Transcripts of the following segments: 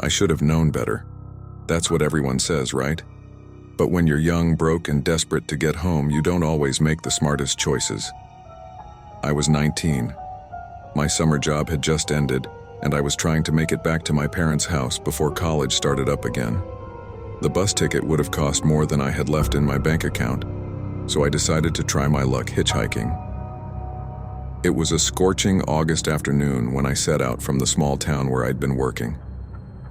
I should have known better. That's what everyone says, right? But when you're young, broke, and desperate to get home, you don't always make the smartest choices. I was 19. My summer job had just ended, and I was trying to make it back to my parents' house before college started up again. The bus ticket would have cost more than I had left in my bank account, so I decided to try my luck hitchhiking. It was a scorching August afternoon when I set out from the small town where I'd been working.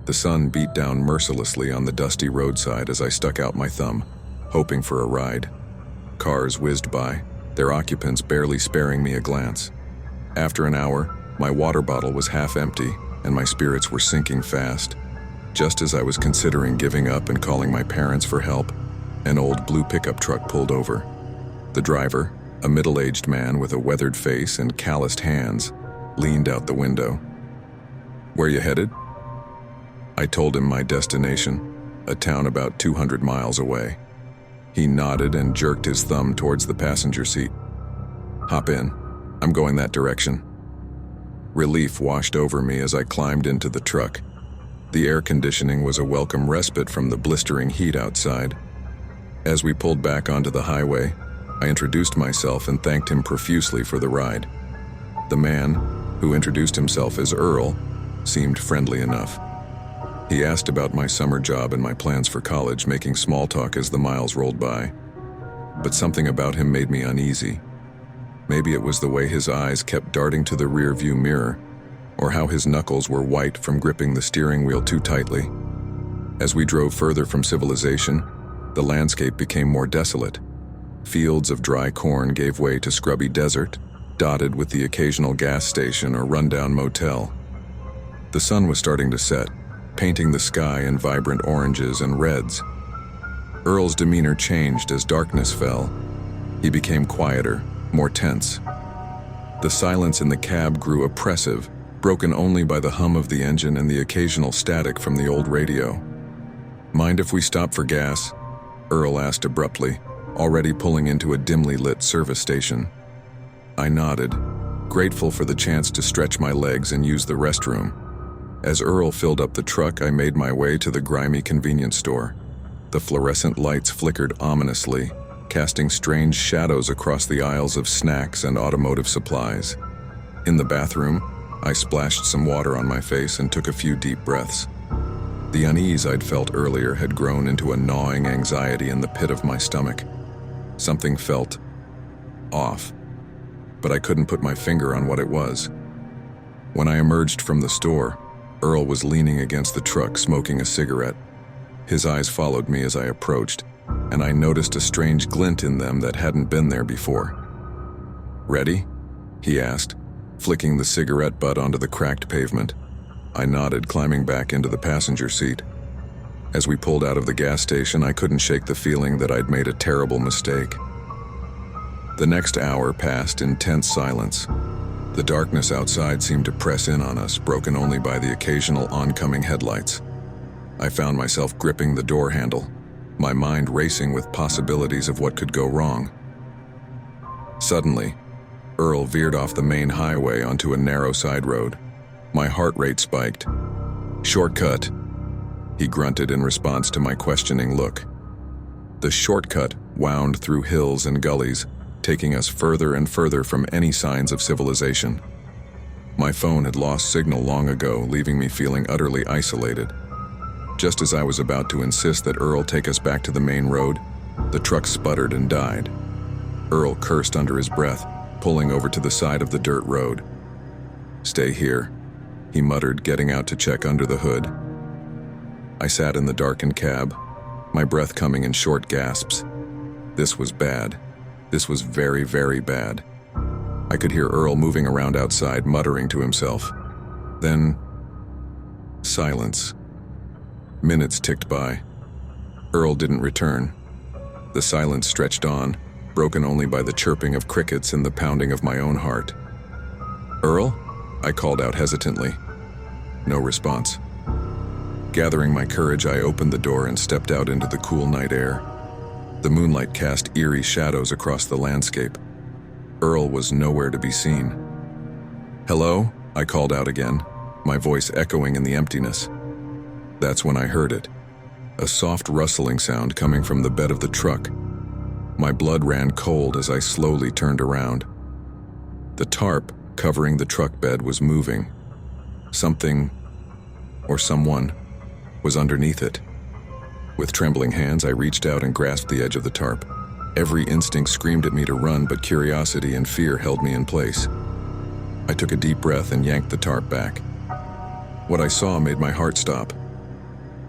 The sun beat down mercilessly on the dusty roadside as I stuck out my thumb, hoping for a ride. Cars whizzed by, their occupants barely sparing me a glance. After an hour, my water bottle was half empty, and my spirits were sinking fast. Just as I was considering giving up and calling my parents for help, an old blue pickup truck pulled over. The driver, a middle-aged man with a weathered face and calloused hands, leaned out the window. "Where you headed?" I told him my destination, a town about 200 miles away. He nodded and jerked his thumb towards the passenger seat. "Hop in. I'm going that direction." Relief washed over me as I climbed into the truck. The air conditioning was a welcome respite from the blistering heat outside. As we pulled back onto the highway, I introduced myself and thanked him profusely for the ride. The man, who introduced himself as Earl, seemed friendly enough. He asked about my summer job and my plans for college, making small talk as the miles rolled by. But something about him made me uneasy. Maybe it was the way his eyes kept darting to the rear-view mirror, or how his knuckles were white from gripping the steering wheel too tightly. As we drove further from civilization, the landscape became more desolate. Fields of dry corn gave way to scrubby desert, dotted with the occasional gas station or rundown motel. The sun was starting to set, painting the sky in vibrant oranges and reds. Earl's demeanor changed as darkness fell. He became quieter, more tense. The silence in the cab grew oppressive, broken only by the hum of the engine and the occasional static from the old radio. "Mind if we stop for gas?" Earl asked abruptly, already pulling into a dimly lit service station. I nodded, grateful for the chance to stretch my legs and use the restroom. As Earl filled up the truck, I made my way to the grimy convenience store. The fluorescent lights flickered ominously, casting strange shadows across the aisles of snacks and automotive supplies. In the bathroom, I splashed some water on my face and took a few deep breaths. The unease I'd felt earlier had grown into a gnawing anxiety in the pit of my stomach. Something felt off, but I couldn't put my finger on what it was. When I emerged from the store, Earl was leaning against the truck, smoking a cigarette. His eyes followed me as I approached, and I noticed a strange glint in them that hadn't been there before. "Ready?" he asked, flicking the cigarette butt onto the cracked pavement. I nodded, climbing back into the passenger seat. As we pulled out of the gas station, I couldn't shake the feeling that I'd made a terrible mistake. The next hour passed in tense silence. The darkness outside seemed to press in on us, broken only by the occasional oncoming headlights. I found myself gripping the door handle, my mind racing with possibilities of what could go wrong. Suddenly, Earl veered off the main highway onto a narrow side road. My heart rate spiked. "Shortcut," he grunted in response to my questioning look. The shortcut wound through hills and gullies, taking us further and further from any signs of civilization. My phone had lost signal long ago, leaving me feeling utterly isolated. Just as I was about to insist that Earl take us back to the main road, the truck sputtered and died. Earl cursed under his breath, pulling over to the side of the dirt road. "Stay here," he muttered, getting out to check under the hood. I sat in the darkened cab, my breath coming in short gasps. This was bad. This was very, very bad. I could hear Earl moving around outside, muttering to himself. Then, silence. Minutes ticked by. Earl didn't return. The silence stretched on, broken only by the chirping of crickets and the pounding of my own heart. "Earl?" I called out hesitantly. No response. Gathering my courage, I opened the door and stepped out into the cool night air. The moonlight cast eerie shadows across the landscape. Earl was nowhere to be seen. "Hello?" I called out again, my voice echoing in the emptiness. That's when I heard it, a soft rustling sound coming from the bed of the truck. My blood ran cold as I slowly turned around. The tarp covering the truck bed was moving. Something, or someone, was underneath it. With trembling hands, I reached out and grasped the edge of the tarp. Every instinct screamed at me to run, but curiosity and fear held me in place. I took a deep breath and yanked the tarp back. What I saw made my heart stop.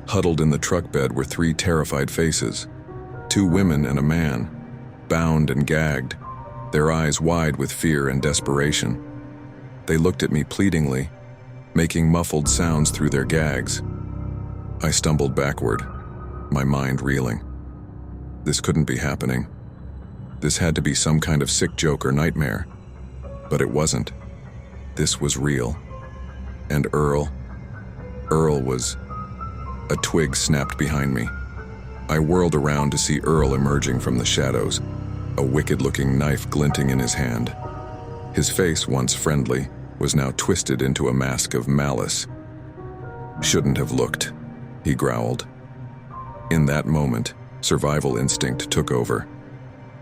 Huddled in the truck bed were 3 terrified faces, 2 women and a man, bound and gagged, their eyes wide with fear and desperation. They looked at me pleadingly, making muffled sounds through their gags. I stumbled backward, my mind reeling. This couldn't be happening. This had to be some kind of sick joke or nightmare. But it wasn't. This was real. And Earl was... A twig snapped behind me. I whirled around to see Earl emerging from the shadows, a wicked-looking knife glinting in his hand. His face, once friendly, was now twisted into a mask of malice. "Shouldn't have looked," he growled. In that moment, survival instinct took over.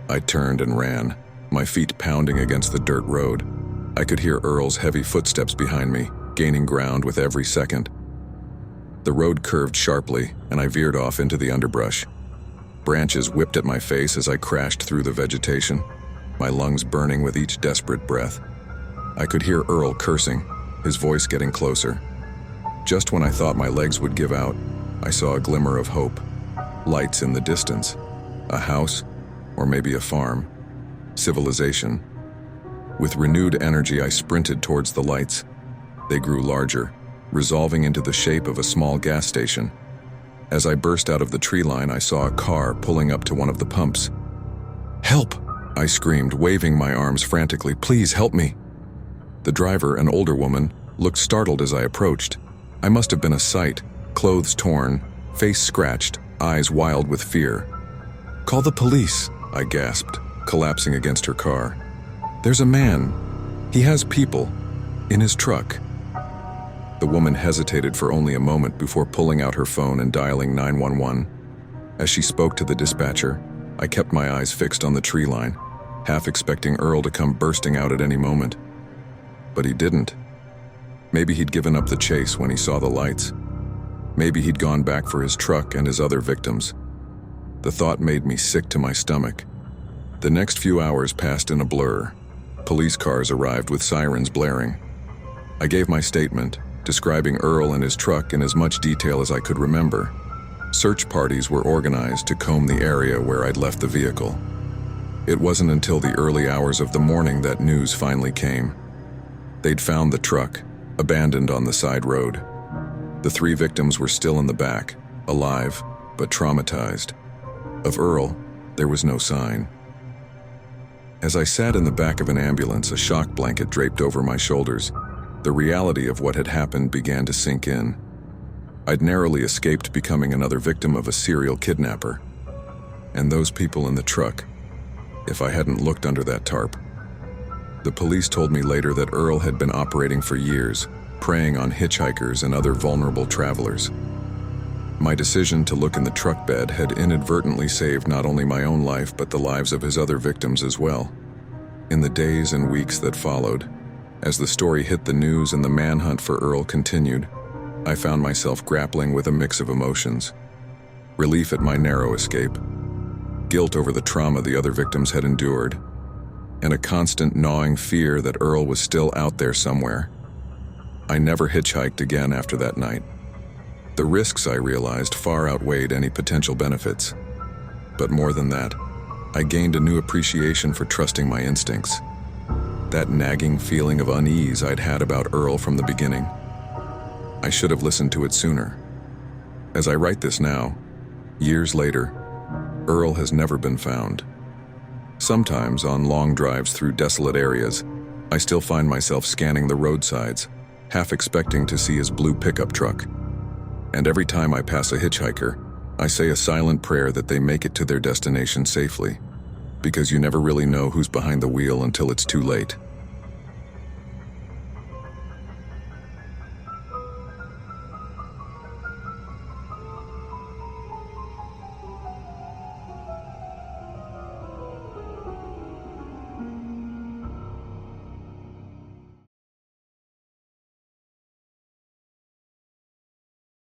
I turned and ran, my feet pounding against the dirt road. I could hear Earl's heavy footsteps behind me, gaining ground with every second. The road curved sharply, and I veered off into the underbrush. Branches whipped at my face as I crashed through the vegetation, my lungs burning with each desperate breath. I could hear Earl cursing, his voice getting closer. Just when I thought my legs would give out, I saw a glimmer of hope. Lights in the distance. A house, or maybe a farm. Civilization. With renewed energy, I sprinted towards the lights. They grew larger, resolving into the shape of a small gas station. As I burst out of the tree line, I saw a car pulling up to one of the pumps. "Help!" I screamed, waving my arms frantically. "Please help me!" The driver, an older woman, looked startled as I approached. I must have been a sight, clothes torn, face scratched, eyes wild with fear. "Call the police," I gasped, collapsing against her car. "There's a man. He has people. In his truck." The woman hesitated for only a moment before pulling out her phone and dialing 911. As she spoke to the dispatcher, I kept my eyes fixed on the tree line, half expecting Earl to come bursting out at any moment. But he didn't. Maybe he'd given up the chase when he saw the lights. Maybe he'd gone back for his truck and his other victims. The thought made me sick to my stomach. The next few hours passed in a blur. Police cars arrived with sirens blaring. I gave my statement, describing Earl and his truck in as much detail as I could remember. Search parties were organized to comb the area where I'd left the vehicle. It wasn't until the early hours of the morning that news finally came. They'd found the truck, abandoned on the side road. The 3 victims were still in the back, alive, but traumatized. Of Earl, there was no sign. As I sat in the back of an ambulance, a shock blanket draped over my shoulders, the reality of what had happened began to sink in. I'd narrowly escaped becoming another victim of a serial kidnapper. And those people in the truck, if I hadn't looked under that tarp. The police told me later that Earl had been operating for years, preying on hitchhikers and other vulnerable travelers. My decision to look in the truck bed had inadvertently saved not only my own life but the lives of his other victims as well. In the days and weeks that followed, as the story hit the news and the manhunt for Earl continued, I found myself grappling with a mix of emotions. Relief at my narrow escape, guilt over the trauma the other victims had endured, and a constant gnawing fear that Earl was still out there somewhere. I never hitchhiked again after that night. The risks, I realized, far outweighed any potential benefits. But more than that, I gained a new appreciation for trusting my instincts. That nagging feeling of unease I'd had about Earl from the beginning. I should have listened to it sooner. As I write this now, years later, Earl has never been found. Sometimes, on long drives through desolate areas, I still find myself scanning the roadsides, half expecting to see his blue pickup truck. And every time I pass a hitchhiker, I say a silent prayer that they make it to their destination safely, because you never really know who's behind the wheel until it's too late.